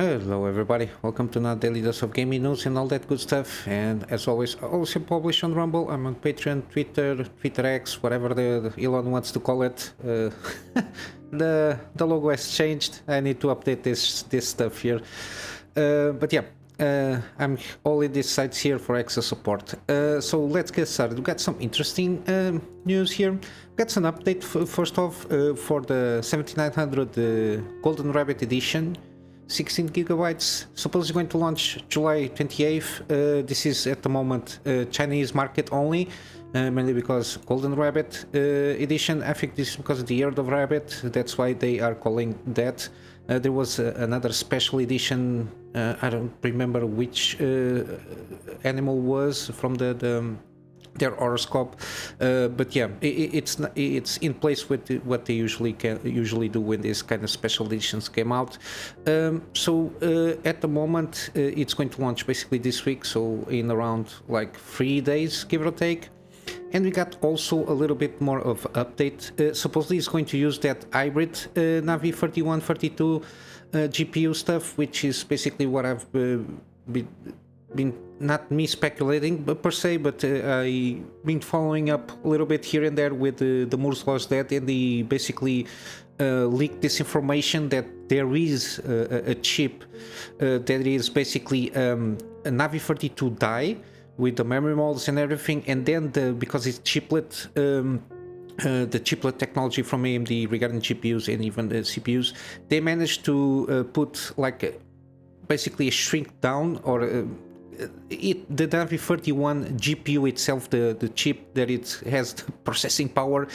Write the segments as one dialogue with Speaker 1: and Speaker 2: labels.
Speaker 1: Hello everybody, welcome to another daily dose of gaming news and all that good stuff. And as always, I also publish on Rumble. I'm on Patreon, Twitter X, whatever the Elon wants to call it. The logo has changed. I need to update this stuff here. But yeah, I'm all in these sites here for access support. So let's get started. We got some interesting news here. Got some update first off for the 7900 Golden Rabbit edition. 16 gigabytes, supposedly going to launch July 28th. This is at the moment Chinese market only, mainly because Golden Rabbit edition. I think this is because of the Year of Rabbit, that's why they are calling that. There was another special edition, I don't remember which animal was from their horoscope, but yeah, it's in place with what they usually do when these kind of special editions came out. So at the moment it's going to launch basically this week, so in around like 3 days, give or take. And we got also a little bit more of update. Supposedly it's going to use that hybrid Navi 3132 GPU stuff, which is basically what I've been not me speculating but per se, but I've been following up a little bit here and there with the Moore's Law's Dead, and they basically leaked this information that there is a chip that is basically a Navi 32 die with the memory models and everything, and then because it's chiplet, the chiplet technology from AMD regarding GPUs and even the CPUs, they managed to put like basically a shrink down, or the Navi 31 GPU itself, the chip that it has the processing power,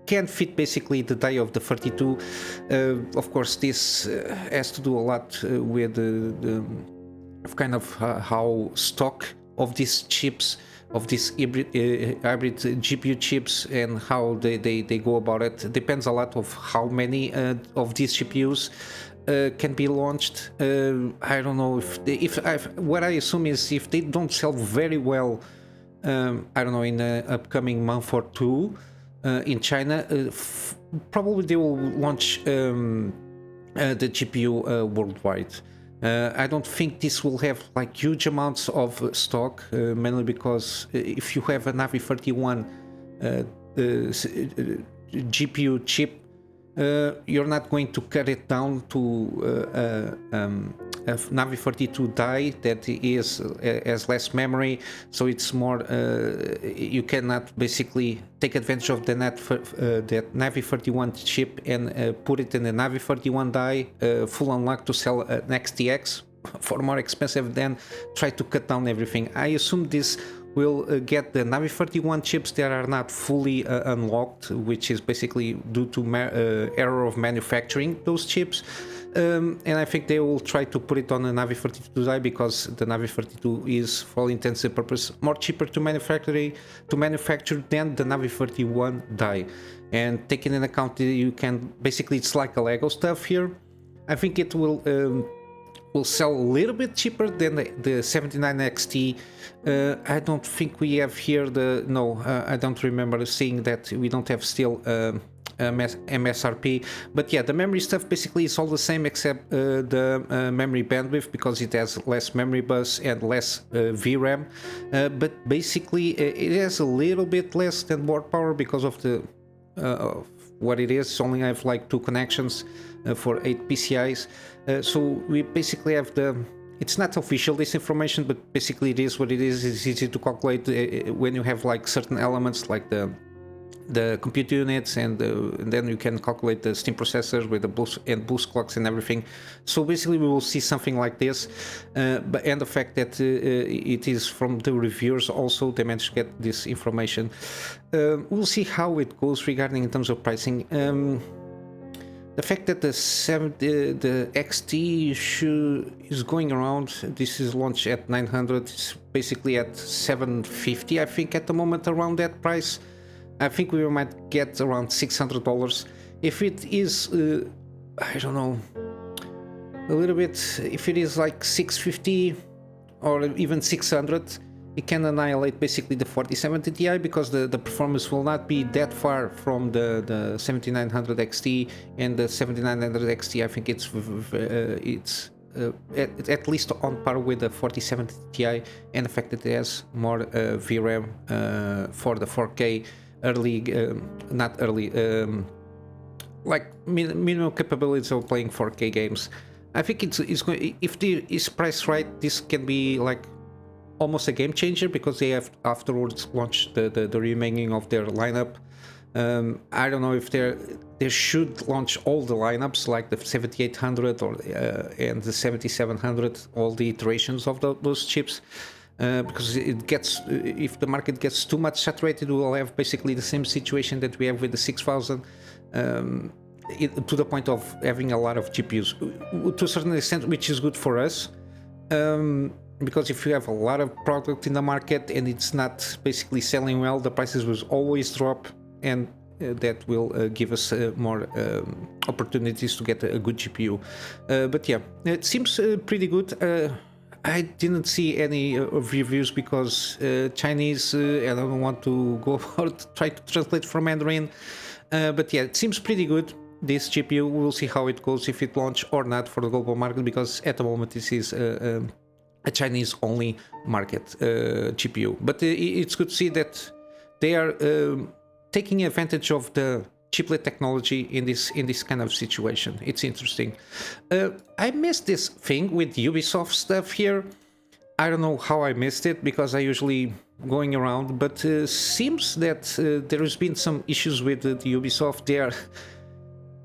Speaker 1: can fit basically the die of the 32. Of course, this has to do a lot with the kind of how stock of these chips, of these hybrid GPU chips, and how they go about it. Depends a lot of how many of these GPUs can be launched. I don't know what I assume is if they don't sell very well, I don't know, in the upcoming month or two in China, probably they will launch the GPU worldwide. I don't think this will have like huge amounts of stock, mainly because if you have a Navi 31 GPU chip, you're not going to cut it down to a Navi 32 die that has less memory, so it's more you cannot basically take advantage of that Navi 31 chip and put it in a Navi 31 die full unlock to sell an XTX for more expensive, than try to cut down everything. I assume this will get the Navi 31 chips that are not fully unlocked, which is basically due to error of manufacturing those chips. And I think they will try to put it on a Navi 32 die, because the Navi 32 is, for all intents and purposes, more cheaper to manufacture than the Navi 31 die. And taking into account that you can basically, it's like a Lego stuff here, I think it will sell a little bit cheaper than the 79 XT. I don't think we have here I don't remember seeing that. We don't have still MSRP, but yeah, the memory stuff basically is all the same, except the memory bandwidth, because it has less memory bus and less VRAM, but basically it has a little bit less than board power because of the what it is. Only have like 2 connections for 8 PCIs, so we basically have it's not official, this information, but basically it is what it is. It's easy to calculate when you have like certain elements like the compute units, and then you can calculate the steam processors with the boost clocks and everything. So basically we will see something like this, and the fact that it is from the reviewers also, they managed to get this information. We'll see how it goes regarding in terms of pricing. The fact that the XT is going around, this is launched at 900, it's basically at 750, I think, at the moment, around that price. I think we might get around $600. If it is, I don't know, a little bit, if it is like 650 or even 600, it can annihilate basically the 4070 Ti, because the performance will not be that far from the 7900 XT, and the 7900 XT, I think it's at least on par with the 4070 Ti, and the fact that it has more VRAM for the 4K early, not early, like minimum capabilities of playing 4K games. I think it's going, if it's priced right, this can be like almost a game changer, because they have afterwards launched the remaining of their lineup. I don't know if they should launch all the lineups, like the 7800 or and the 7700, all the iterations of those chips, because it gets, if the market gets too much saturated, we will have basically the same situation that we have with the 6000, to the point of having a lot of GPUs to a certain extent, which is good for us. Because if you have a lot of product in the market and it's not basically selling well, the prices will always drop, and that will give us more opportunities to get a good GPU. But yeah, it seems pretty good. I didn't see any reviews because Chinese, I don't want to go out try to translate from Mandarin. But yeah, it seems pretty good, this GPU. We'll see how it goes, if it launch or not for the global market, because at the moment this is a Chinese only market GPU. But it's good to see that they are taking advantage of the chiplet technology in this kind of situation. It's interesting. I missed this thing with Ubisoft stuff here. I don't know how I missed it, because I usually going around, but seems that there has been some issues with the Ubisoft. They are,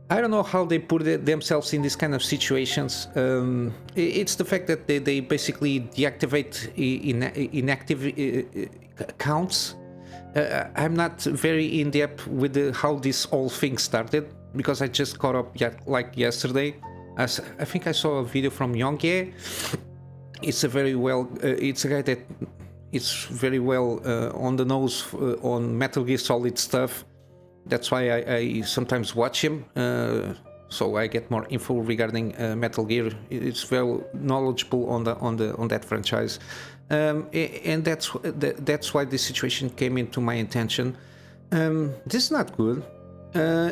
Speaker 1: I don't know how they put themselves in this kind of situations. It's the fact that they basically deactivate inactive accounts. I'm not very in depth with how this whole thing started, because I just caught up like yesterday. I think I saw a video from Yongye. It's a very well. It's a guy that is very well on the nose on Metal Gear Solid stuff. That's why I sometimes watch him, so I get more info regarding Metal Gear. It's very knowledgeable on that franchise, and that's why this situation came into my attention. This is not good.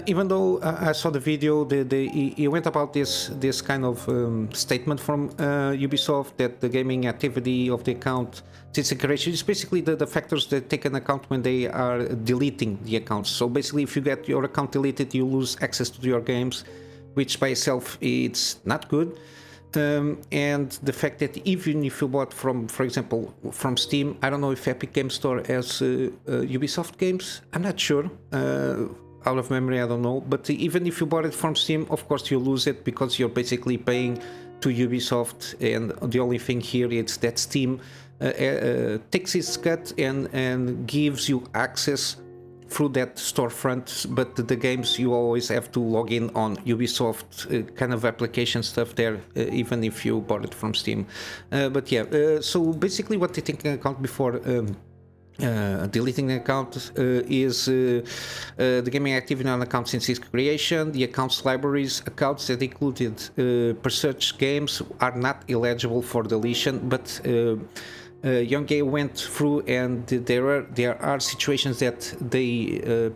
Speaker 1: Even though I saw the video, he went about this kind of statement from Ubisoft that the gaming activity of the account, its creation, is basically the factors that take an account when they are deleting the accounts. So basically, if you get your account deleted, you lose access to your games, which by itself it's not good. And the fact that even if you bought from, for example, from Steam, I don't know if Epic Game Store has Ubisoft games. I'm not sure. Out of memory, I don't know. But even if you bought it from Steam, of course you lose it, because you're basically paying to Ubisoft, and the only thing here is that Steam takes its cut and gives you access through that storefront, but the games you always have to log in on Ubisoft kind of application stuff there, even if you bought it from Steam. But yeah, so basically what they take into account before deleting an account is the gaming activity on account since its creation, the accounts libraries. Accounts that included per search games are not eligible for deletion, but Yongay went through, and there are situations that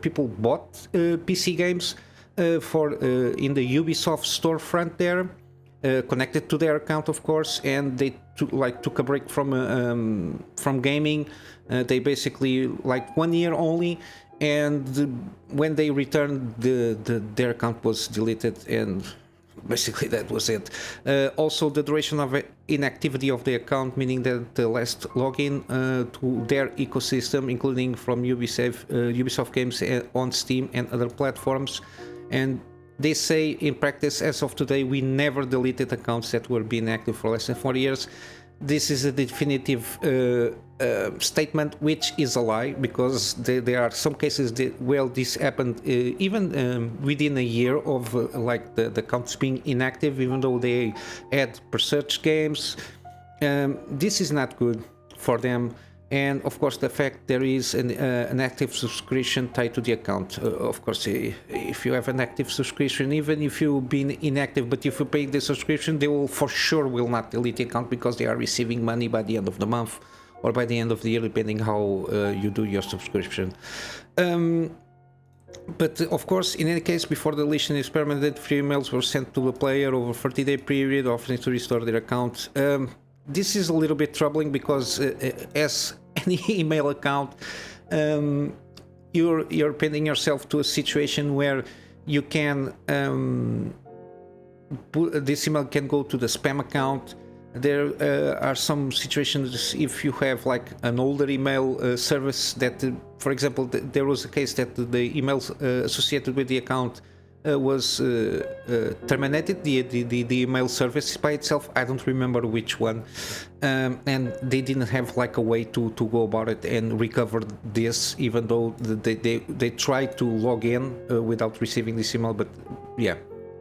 Speaker 1: people bought PC games for in the Ubisoft storefront there, connected to their account, of course, and they took a break from gaming. They basically like 1 year only, and when they returned, their account was deleted, and basically that was it. Also, the duration of inactivity of the account, meaning that the last login to their ecosystem, including from Ubisoft games on Steam and other platforms. And they say in practice, as of today, we never deleted accounts that were being active for less than 4 years. This is a definitive statement, which is a lie, because there are some cases that, well, this happened even within a year of like the accounts being inactive, even though they had per search games. This is not good for them. And of course, the fact there is an active subscription tied to the account. Of course, if you have an active subscription, even if you've been inactive, but if you pay the subscription, they will for sure will not delete the account, because they are receiving money by the end of the month or by the end of the year, depending how you do your subscription. But of course, in any case, before the deletion is permanent, free emails were sent to the player over a 30-day period, offering to restore their account. This is a little bit troubling because, as any email account, you're pinning yourself to a situation where you can this email can go to the spam account. There are some situations if you have like an older email service that, for example, there was a case that the emails associated with the account was terminated, the email service by itself. I don't remember which one, and they didn't have like a way to go about it and recover this, even though they tried to log in without receiving this email. But yeah,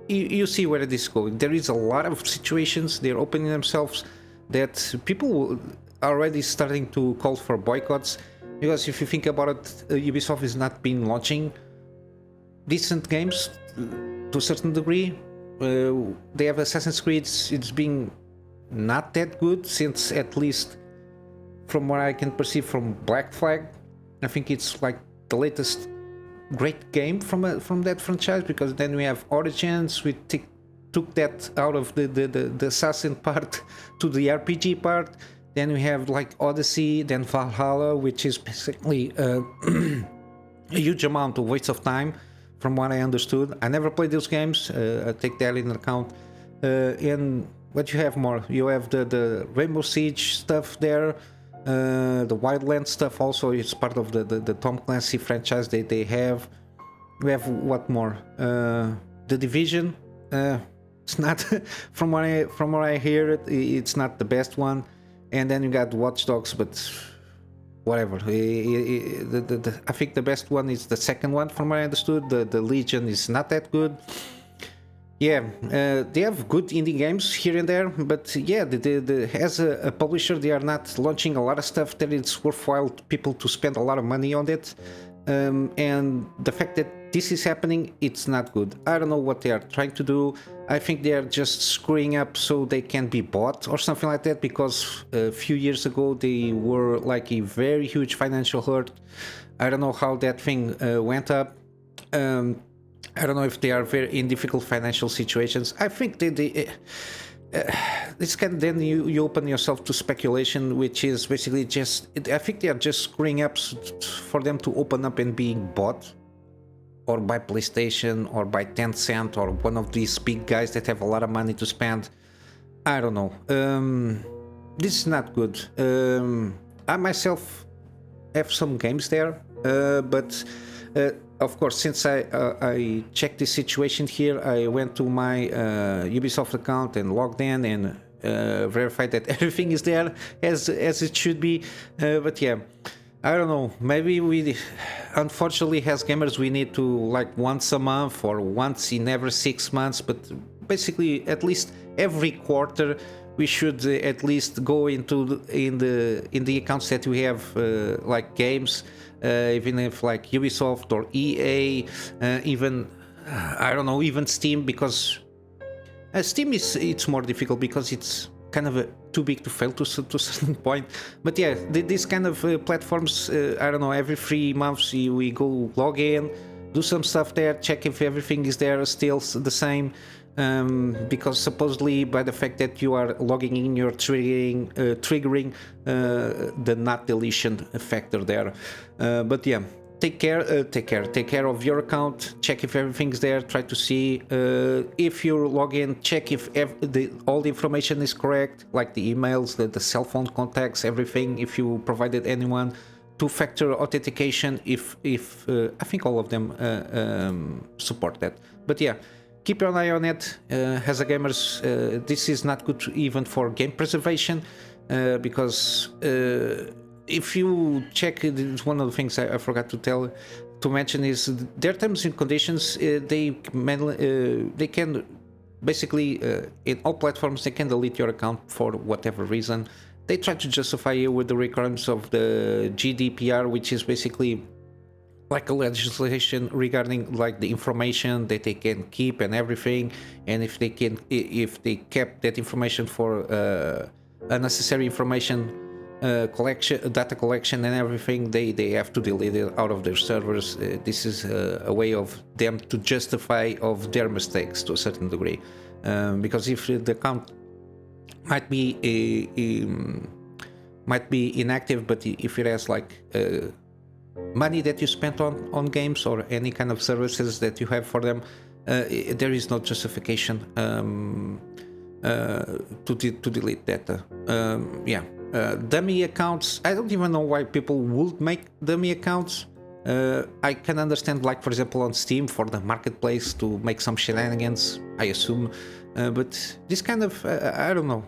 Speaker 1: you see where this is going. There is a lot of situations they're opening themselves that people are already starting to call for boycotts, because if you think about it, Ubisoft has not been launching decent games to a certain degree. They have Assassin's Creed, it's been not that good since, at least from what I can perceive, from Black Flag. I think it's like the latest great game from that franchise, because then we have Origins, we took that out of the assassin part to the RPG part. Then we have like Odyssey, then Valhalla, which is basically a huge amount of waste of time from what I understood. I never played those games, I take that into account. And what you have more, you have the Rainbow Siege stuff there. The Wildlands stuff also is part of the Tom Clancy franchise they have. We have what more? The Division. It's not from what I hear, it's not the best one. And then you got Watch Dogs, but whatever. I think the best one is the second one, from what I understood. The Legion is not that good. Yeah, they have good indie games here and there, but yeah, as a publisher, they are not launching a lot of stuff that it's worthwhile people to spend a lot of money on it. And the fact that this is happening, it's not good. I don't know what they are trying to do. I think they are just screwing up so they can be bought or something like that, because a few years ago they were like a very huge financial hurt. I don't know how that thing went up. I don't know if they are very in difficult financial situations. I think this can, then you open yourself to speculation, which is basically just, I think they are just screwing up for them to open up and being bought, or by PlayStation, or by Tencent, or one of these big guys that have a lot of money to spend. I don't know. This is not good. I myself have some games there, but of course, since I checked this situation here, I went to my Ubisoft account and logged in and verified that everything is there as it should be. But yeah, I don't know. Maybe we, unfortunately, as gamers, we need to, like, once a month or once in every 6 months, but basically at least every quarter, we should at least go into in the accounts that we have, like games. Even if like Ubisoft or EA, even I don't know, even Steam, because Steam it's more difficult because it's kind of too big to fail to a certain point. But yeah, these kind of platforms, I don't know, every 3 months we go log in, do some stuff there, check if everything is there still the same. Because supposedly by the fact that you are logging in, you're triggering the not deletion factor there. But yeah, take care of your account, check if everything's there, try to see if you log in, check if all the information is correct, like the emails, the cell phone contacts, everything, if you provided anyone. Two-factor authentication, if I think all of them support that. But yeah, keep an eye on it. As a gamers, this is not good even for game preservation, because if you check, one of the things I forgot to mention is their terms and conditions. They can basically in all platforms they can delete your account for whatever reason. They try to justify it with the recurrence of the GDPR, which is basically like a legislation regarding like the information that they can keep and everything, and if they kept that information for unnecessary information, collection, data collection and everything, they have to delete it out of their servers. This is a way of them to justify of their mistakes to a certain degree, because if the account might be inactive, but if it has like money that you spent on games or any kind of services that you have for them, there is no justification to delete data. Dummy accounts, I don't even know why people would make dummy accounts. I can understand, like for example on Steam for the marketplace to make some shenanigans, I assume, but this kind of I don't know,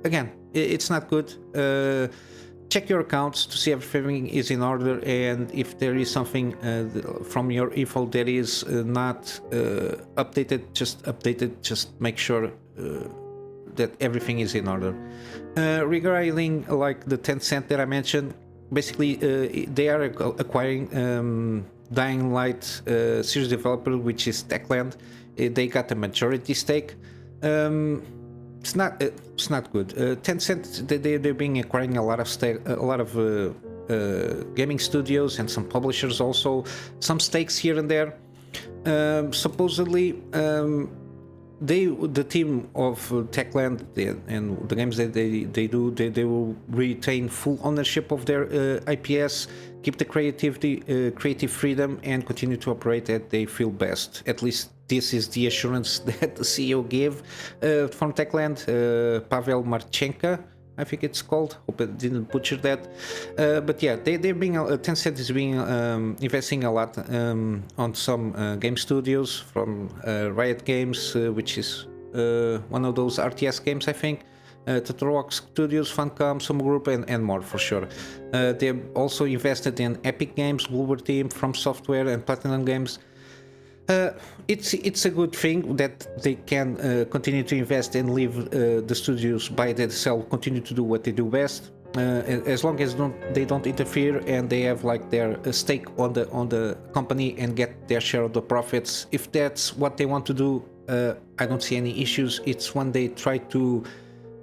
Speaker 1: again, it's not good. Check your accounts to see if everything is in order, and if there is something from your info that is not updated, just update it. Just make sure that everything is in order. Regarding like the Tencent that I mentioned, basically they are acquiring Dying Light series developer, which is Techland. They got a majority stake. It's not good. Tencent, they're being acquiring a lot of gaming studios and some publishers also, some stakes here and there. Supposedly, the team of Techland and the games that they will retain full ownership of their IPs, keep the creative freedom, and continue to operate as they feel best. At least this is the assurance that the CEO gave from Techland, Pavel Marchenko, I think it's called. Hope I didn't butcher that. But yeah, they're being Tencent is being investing a lot on some game studios from Riot Games, which is one of those RTS games, I think. Totorox Studios, Funcom, Some Group, and more for sure. They've also invested in Epic Games, Wolver Team, From Software, and Platinum Games. It's a good thing that they can continue to invest and leave the studios by themselves, continue to do what they do best, as long as they don't interfere and they have like their stake on the company and get their share of the profits. If that's what they want to do, I don't see any issues. It's when they try to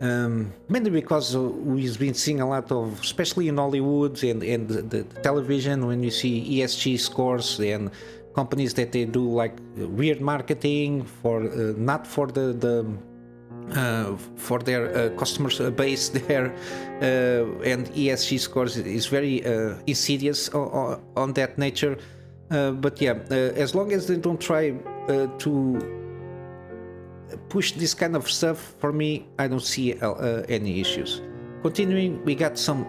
Speaker 1: mainly because we've been seeing a lot of, especially in Hollywood and the television, when you see ESG scores and companies that they do like weird marketing for not for for their customer base there, and ESG scores is very insidious on that nature. But yeah, as long as they don't try to push this kind of stuff, for me, I don't see any issues. Continuing, we got some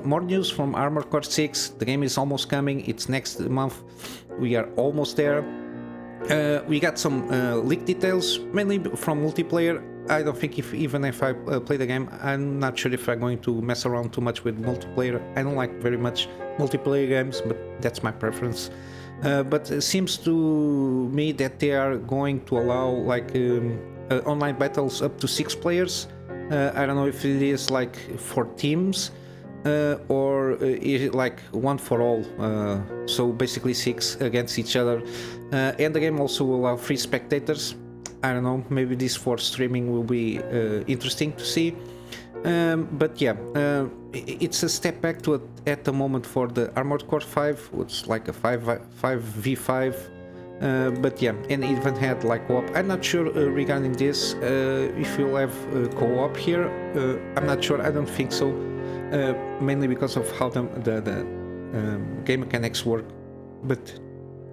Speaker 1: more news from Armored Core 6. The game is almost coming. It's next month. We are almost there. We got some leak details, mainly from multiplayer. I don't think even if I play the game, I'm not sure if I'm going to mess around too much with multiplayer. I don't like very much multiplayer games, but that's my preference. But it seems to me that they are going to allow like online battles up to 6 players. I don't know if it is like for teams or is it like one for all, so basically 6 against each other. And the game also will allow free spectators. I don't know, maybe this for streaming will be interesting to see. But yeah, it's a step back to at the moment for the Armored Core 5. It's like a 5v5. But yeah, and even had like co-op. I'm not sure regarding this if you'll have co-op here. I'm not sure. I don't think so. Mainly because of how the game mechanics work. But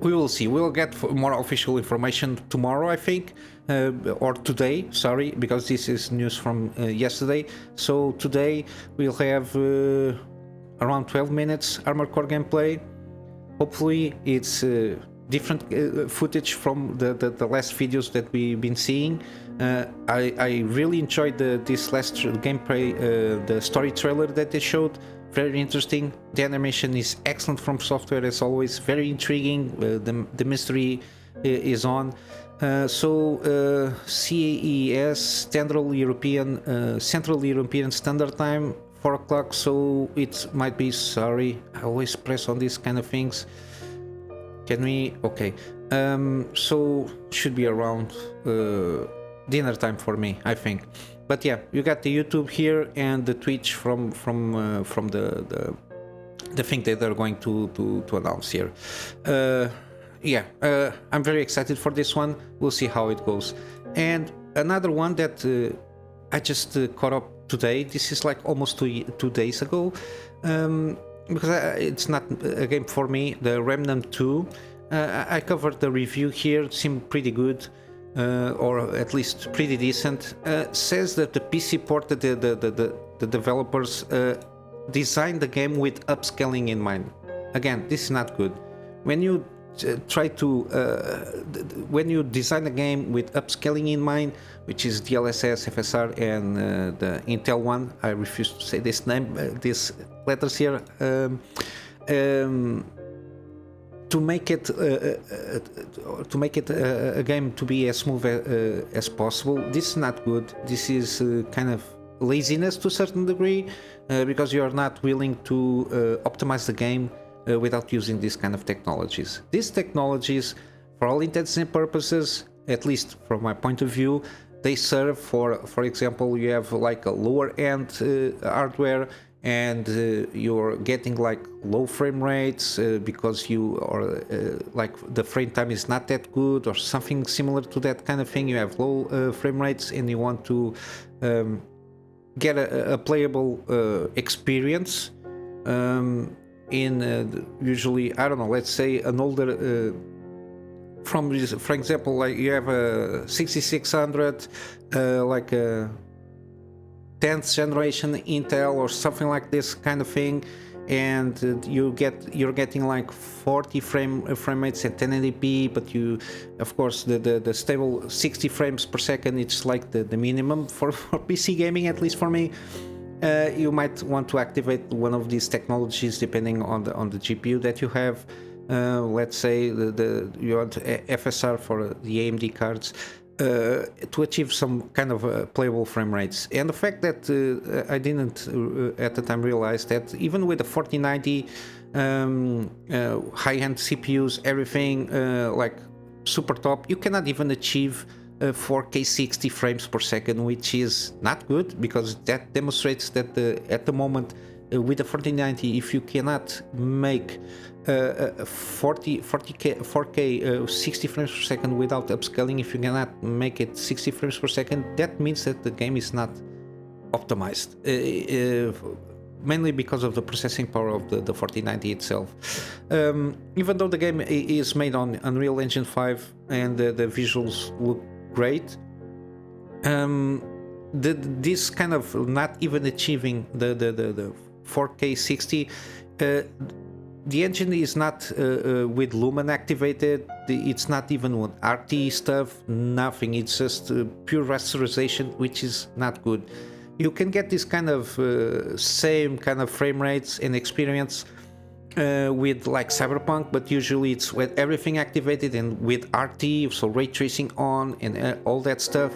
Speaker 1: we will see. We'll get more official information tomorrow, I think, or today. Sorry, because this is news from yesterday. So today we'll have around 12 minutes Armored Core gameplay. Hopefully, it's different footage from the last videos that we've been seeing. I really enjoyed this last gameplay, the story trailer that they showed. Very interesting. The animation is excellent from Software as always. Very intriguing. The mystery is on. So CES Central European Standard Time, 4 o'clock. So it might be. Sorry, I always press on these kind of things. Can we? Okay. So should be around dinner time for me, I think. But yeah, you got the YouTube here and the Twitch from the thing that they're going to announce here. Yeah, I'm very excited for this one. We'll see how it goes. And another one that I just caught up today. This is like almost 2 days ago, because it's not a game for me. The Remnant II. I covered the review here. It seemed pretty good. Or at least pretty decent. Says that the PC port that the developers designed the game with upscaling in mind. Again, this is not good. When you when you design a game with upscaling in mind, which is DLSS, FSR, and the Intel one, I refuse to say this name, these letters here. To make it a game to be as smooth as possible, this is not good. This is kind of laziness to a certain degree, because you are not willing to optimize the game without using these kind of technologies. These technologies, for all intents and purposes, at least from my point of view, they serve for example, you have like a lower end hardware, and you're getting like low frame rates because you are like the frame time is not that good or something similar to that kind of thing. You have low frame rates and you want to get a playable experience in usually, I don't know, let's say an older for example, like you have a 6600 like a 10th generation Intel or something like this kind of thing, and you're getting like 40 frame rates at 1080p, but you, of course, the stable 60 frames per second, it's like the minimum for PC gaming, at least for me. You might want to activate one of these technologies depending on the GPU that you have. Let's say you want FSR for the AMD cards. To achieve some kind of playable frame rates. And the fact that I didn't at the time realize that even with the 4090 high-end CPUs, everything like super top, you cannot even achieve 4K 60 frames per second, which is not good, because that demonstrates that at the moment with the 4090, if you cannot make 4K 60 frames per second without upscaling, if you cannot make it 60 frames per second, that means that the game is not optimized, mainly because of the processing power of the 4090 itself. Even though the game is made on Unreal Engine 5 and the visuals look great, this kind of not even achieving the 4K 60, the engine is not with Lumen activated. It's not even with RT stuff, nothing. It's just pure rasterization, which is not good. You can get this kind of same kind of frame rates and experience with like Cyberpunk, but usually it's with everything activated and with RT, so ray tracing on and all that stuff.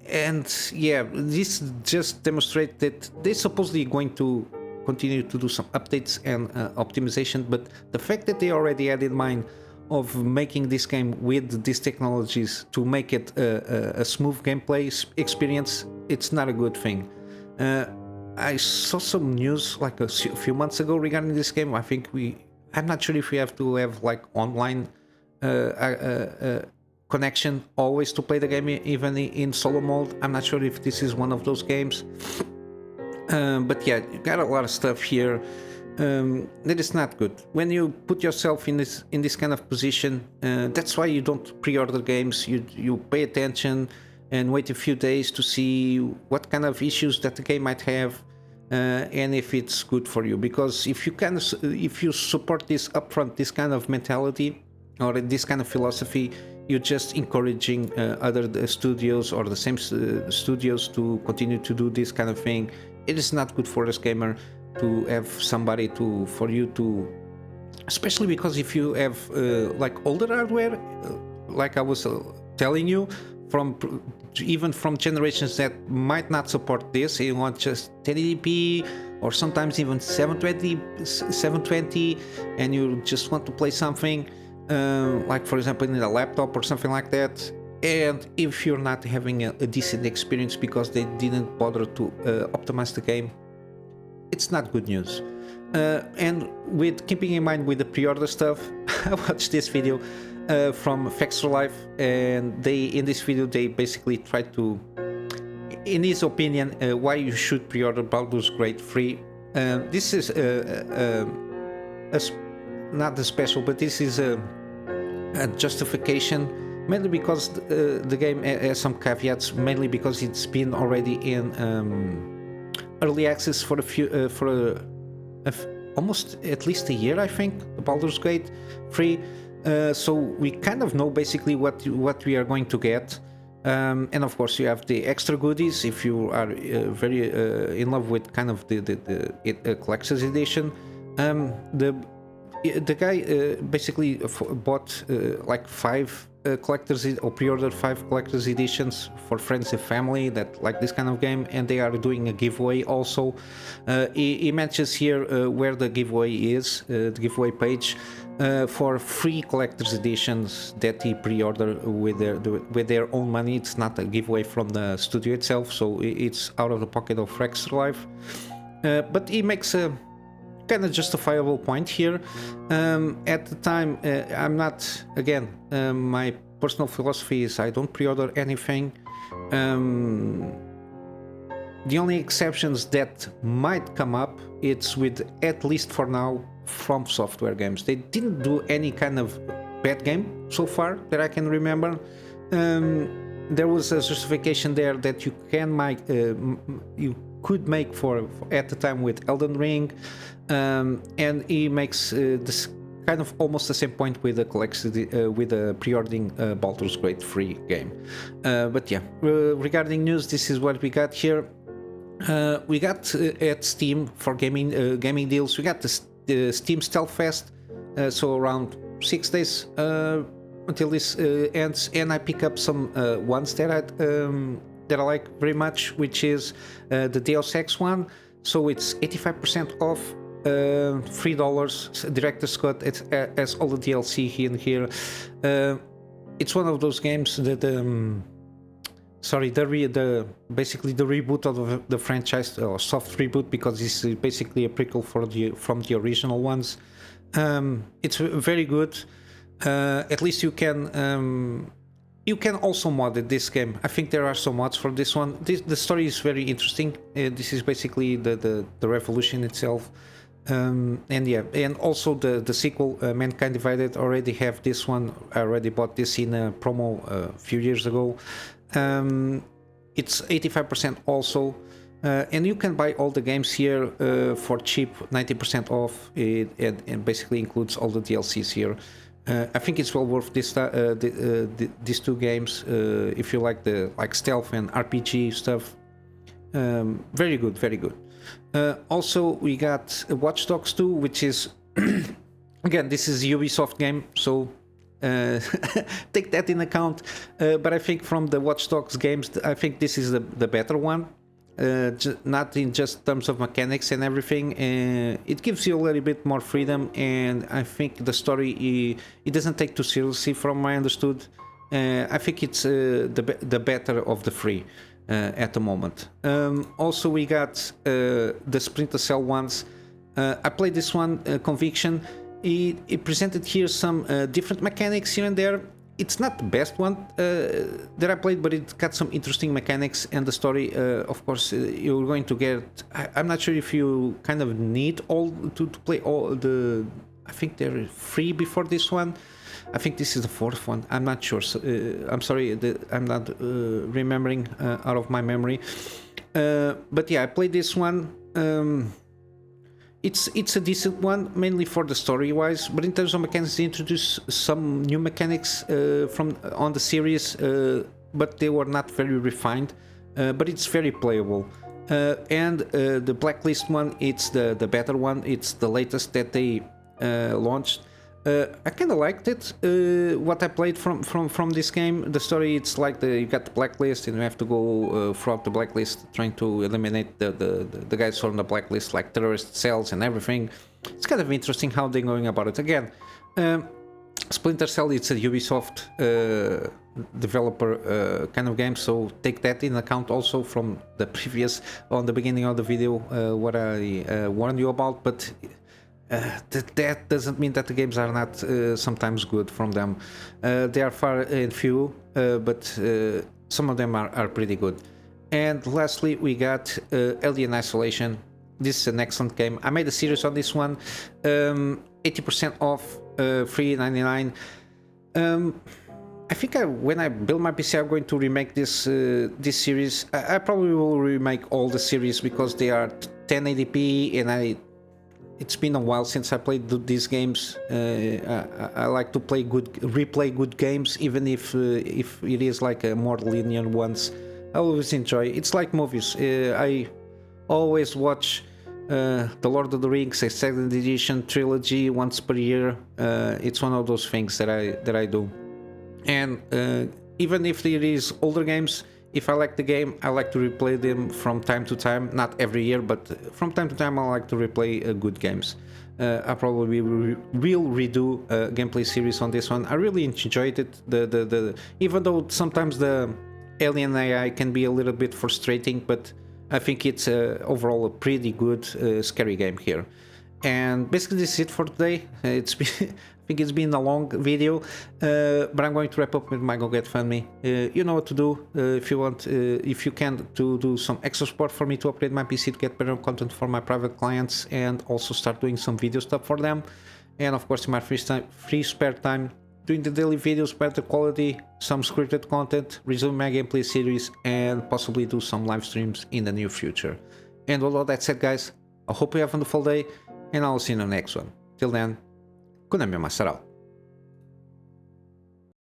Speaker 1: And yeah, this just demonstrates that they're supposedly going to continue to do some updates and optimization, but the fact that they already had in mind of making this game with these technologies to make it a smooth gameplay experience, it's not a good thing. I saw some news like a few months ago regarding this game. I think I'm not sure if we have to have like online connection always to play the game, even in solo mode. I'm not sure if this is one of those games. But yeah, you got a lot of stuff here that is not good. When you put yourself in this kind of position, that's why you don't pre-order games. You pay attention and wait a few days to see what kind of issues that the game might have, and if it's good for you. Because if you support this upfront, this kind of mentality or this kind of philosophy, you're just encouraging other studios or the same studios to continue to do this kind of thing. It is not good for a gamer to have somebody for you to, especially because if you have like older hardware, like I was telling you, even from generations that might not support this, you want just 1080p or sometimes even 720, and you just want to play something. like for example in a laptop or something like that. And if you're not having a decent experience because they didn't bother to optimize the game, it's not good news. And with keeping in mind with the pre-order stuff, I watched this video from Fextralife, and in this video they basically tried to, in his opinion, why you should pre-order Baldur's Gate free. This is not a special, but this is a justification, mainly because the game has some caveats, mainly because it's been already in early access for almost at least a year, I think, the Baldur's Gate free. So we kind of know basically what we are going to get. And of course you have the extra goodies if you are very in love with kind of the collector's edition. The guy basically bought like 5 collectors, or pre-ordered 5 collector's editions for friends and family that like this kind of game, and they are doing a giveaway also. He mentions here where the giveaway is, the giveaway page, for free collector's editions that he pre-ordered with their own money. It's not a giveaway from the studio itself, so it's out of the pocket of Fextralife. But he makes a kind of justifiable point here. At the time, I'm not, again, my personal philosophy is I don't pre-order anything. The only exceptions that might come up, it's with, at least for now, From Software games. They didn't do any kind of bad game so far that I can remember. There was a justification there that you can make, you could make for at the time with Elden Ring, and he makes this kind of almost the same point with the pre-ordering Baldur's Gate free game. But yeah, regarding news, this is what we got here. We got at Steam for gaming deals. We got the Steam Stealth Fest, so around 6 days until this ends, and I pick up some ones that I like very much, which is the Deus Ex one. So it's 85% off, $3 director's cut. It has all the DLC here. It's one of those games that basically the reboot of the franchise, or soft reboot, because this is basically a prequel from the original ones. It's very good. At least you can also mod this game. I think there are some mods for this one. The story is very interesting. This is basically the revolution itself. And yeah, and also the sequel, Mankind Divided, already have this one. I already bought this in a promo a few years ago. It's 85% also, and you can buy all the games here for cheap, 90% off. It basically includes all the DLCs here. I think it's well worth these 2 games if you like stealth and RPG stuff. Very good, very good. Also, we got Watch Dogs 2, which is again, this is a Ubisoft game, so take that in account. But I think from the Watch Dogs games, I think this is the better one. Not in just terms of mechanics and everything. It gives you a little bit more freedom, and I think the story it doesn't take too seriously, from what I understood. I think it's the better of the 3 at the moment. Also, we got the Splinter Cell ones. I played this one, Conviction. It presented here some different mechanics here and there. It's not the best one that I played, but it got some interesting mechanics, and the story, of course, you're going to get. I'm not sure if you kind of need all to play all the. I think they're free before this one. I think this is the 4th one. I'm not sure. So, I'm sorry, I'm not remembering out of my memory. But yeah, I played this one. It's a decent one, mainly for the story-wise, but in terms of mechanics, they introduced some new mechanics on the series, but they were not very refined. But it's very playable. And the Blacklist one, it's the better one. It's the latest that they launched. I kind of liked it. What I played from this game, the story, it's like you got the blacklist, and you have to go throughout the blacklist trying to eliminate the guys from the blacklist, like terrorist cells and everything. It's kind of interesting how they're going about it. Again, Splinter Cell, it's a Ubisoft developer kind of game, so take that in account also from the previous, on the beginning of the video, what I warned you about. But that doesn't mean that the games are not sometimes good from them. They are far and few, but some of them are pretty good. And lastly, we got Alien Isolation. This is an excellent game. I made a series on this one, 80% off, $3.99. I think when I build my PC, I'm going to remake this this series. I probably will remake all the series because they are 1080p, and it's been a while since I played these games. I like to replay good games, even if it is like a more linear ones. I always enjoy. It's like movies. I always watch the Lord of the Rings Extended Edition trilogy once per year. It's one of those things that I do. And even if it is older games, if I like the game, I like to replay them from time to time. Not every year, but from time to time I like to replay good games. I probably will redo a gameplay series on this one. I really enjoyed it. Even though sometimes the alien AI can be a little bit frustrating, but I think it's overall a pretty good scary game here. And basically this is it for today. I think it's been a long video, but I'm going to wrap up with my GoGetFundMe. You know what to do if you want, if you can, to do some extra support for me to upgrade my PC to get better content for my private clients and also start doing some video stuff for them. And of course in my free spare time, doing the daily videos, better quality, some scripted content, resume my gameplay series, and possibly do some live streams in the near future. And with all that said, guys, I hope you have a wonderful day, and I'll see you in the next one. Till then, Kunamy Master out.